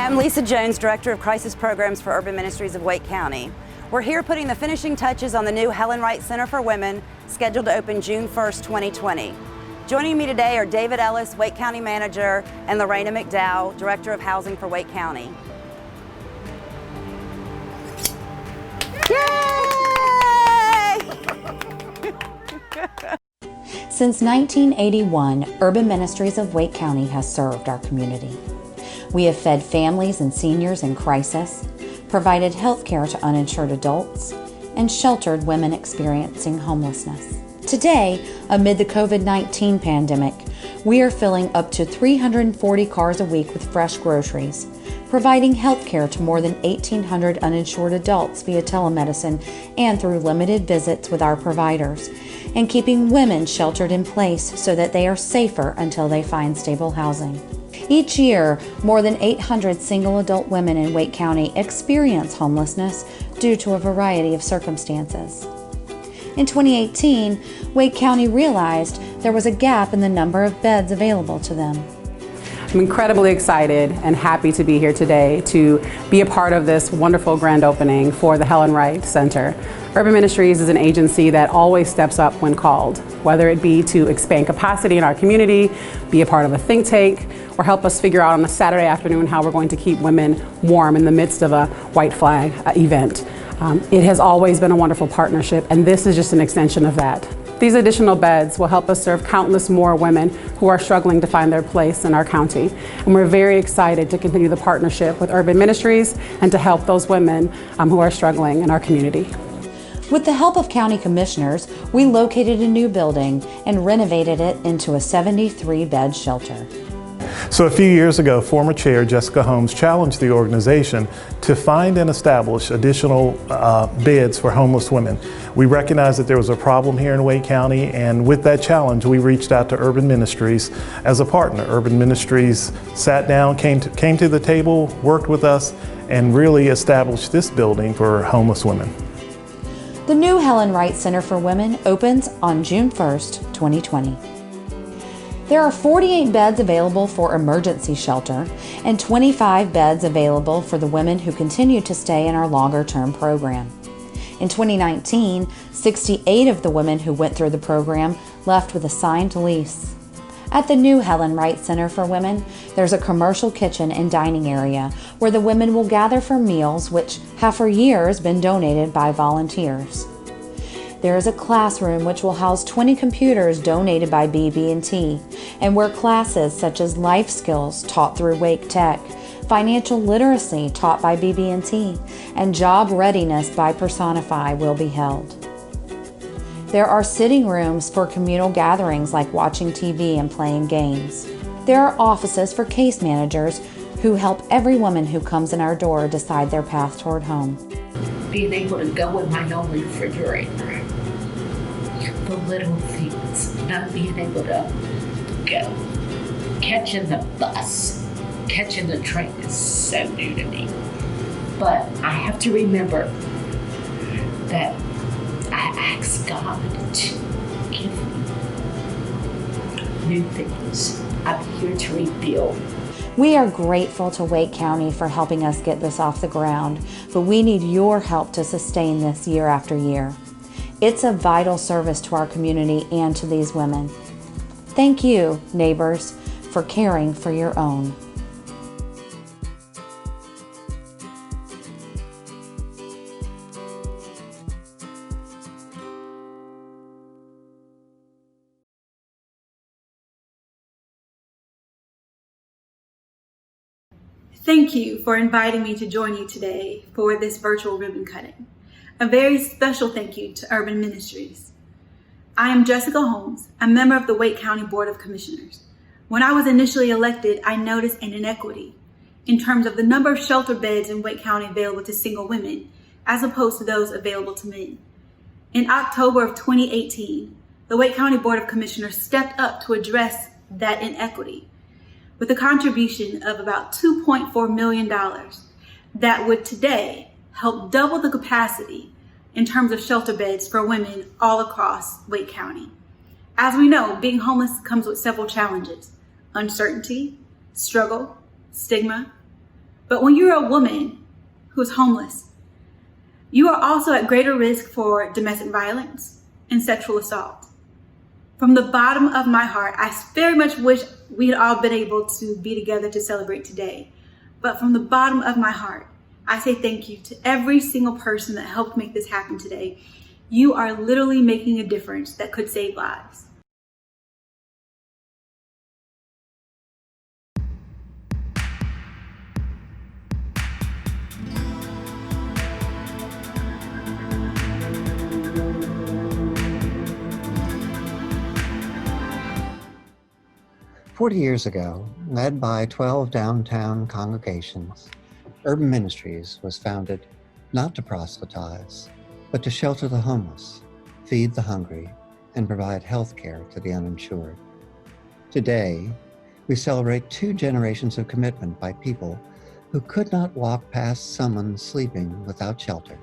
I'm Lisa Jones, Director of Crisis Programs for Urban Ministries of Wake County. We're here putting the finishing touches on the new Helen Wright Center for Women, scheduled to open June 1st, 2020. Joining me today are David Ellis, Wake County Manager, and Lorena McDowell, Director of Housing for Wake County. Yay! Since 1981, Urban Ministries of Wake County has served our community. We have fed families and seniors in crisis, provided health care to uninsured adults, and sheltered women experiencing homelessness. Today, amid the COVID-19 pandemic, we are filling up to 340 cars a week with fresh groceries, providing health care to more than 1,800 uninsured adults via telemedicine and through limited visits with our providers, and keeping women sheltered in place so that they are safer until they find stable housing. Each year, more than 800 single adult women in Wake County experience homelessness due to a variety of circumstances. In 2018, Wake County realized there was a gap in the number of beds available to them. I'm incredibly excited and happy to be here today to be a part of this wonderful grand opening for the Helen Wright Center. Urban Ministries is an agency that always steps up when called, whether it be to expand capacity in our community, be a part of a think tank, or help us figure out on a Saturday afternoon how we're going to keep women warm in the midst of a white flag event. It has always been a wonderful partnership, and this is just an extension of that. These additional beds will help us serve countless more women who are struggling to find their place in our county. And we're very excited to continue the partnership with Urban Ministries and to help those women who are struggling in our community. With the help of county commissioners, we located a new building and renovated it into a 73-bed shelter. So a few years ago, former Chair Jessica Holmes challenged the organization to find and establish additional beds for homeless women. We recognized that there was a problem here in Wake County, and with that challenge, we reached out to Urban Ministries as a partner. Urban Ministries sat down, came to the table, worked with us, and really established this building for homeless women. The new Helen Wright Center for Women opens on June 1st, 2020. There are 48 beds available for emergency shelter and 25 beds available for the women who continue to stay in our longer-term program. In 2019, 68 of the women who went through the program left with a signed lease. At the new Helen Wright Center for Women, there's a commercial kitchen and dining area where the women will gather for meals which have for years been donated by volunteers. There is a classroom which will house 20 computers donated by BB&T, and where classes such as life skills taught through Wake Tech, financial literacy taught by BB&T, and job readiness by Personify will be held. There are sitting rooms for communal gatherings like watching TV and playing games. There are offices for case managers who help every woman who comes in our door decide their path toward home. Being able to go in my own refrigerator, the little things, not being able to go. Catching the bus, catching the train is so new to me. But I have to remember that I ask God to give me new things. I'm here to rebuild. We are grateful to Wake County for helping us get this off the ground, but we need your help to sustain this year after year. It's a vital service to our community and to these women. Thank you, neighbors, for caring for your own. Thank you for inviting me to join you today for this virtual ribbon cutting. A very special thank you to Urban Ministries. I am Jessica Holmes, a member of the Wake County Board of Commissioners. When I was initially elected, I noticed an inequity in terms of the number of shelter beds in Wake County available to single women, as opposed to those available to men. In October of 2018, the Wake County Board of Commissioners stepped up to address that inequity with a contribution of about $2.4 million that would today help double the capacity in terms of shelter beds for women all across Wake County. As we know, being homeless comes with several challenges: uncertainty, struggle, stigma. But when you're a woman who's homeless, you are also at greater risk for domestic violence and sexual assault. From the bottom of my heart, I very much wish we had all been able to be together to celebrate today. But from the bottom of my heart, I say thank you to every single person that helped make this happen today. You are literally making a difference that could save lives. "40 years ago, led by 12 downtown congregations, Urban Ministries was founded not to proselytize, but to shelter the homeless, feed the hungry, and provide health care to the uninsured. Today, we celebrate 2 generations of commitment by people who could not walk past someone sleeping without shelter,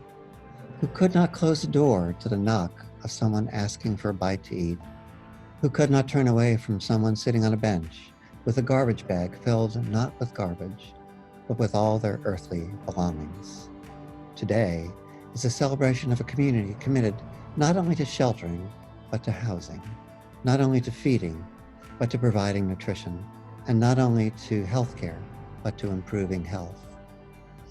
who could not close the door to the knock of someone asking for a bite to eat, who could not turn away from someone sitting on a bench with a garbage bag filled not with garbage, but with all their earthly belongings. Today is a celebration of a community committed not only to sheltering, but to housing, not only to feeding, but to providing nutrition, and not only to healthcare, but to improving health.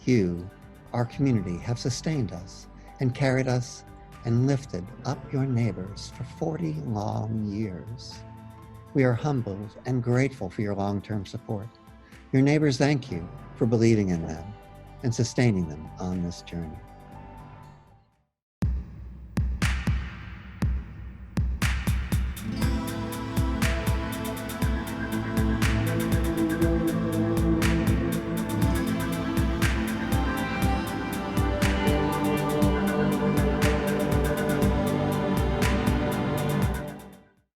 You, our community, have sustained us and carried us and lifted up your neighbors for 40 long years. We are humbled and grateful for your long-term support. Your neighbors thank you for believing in them and sustaining them on this journey.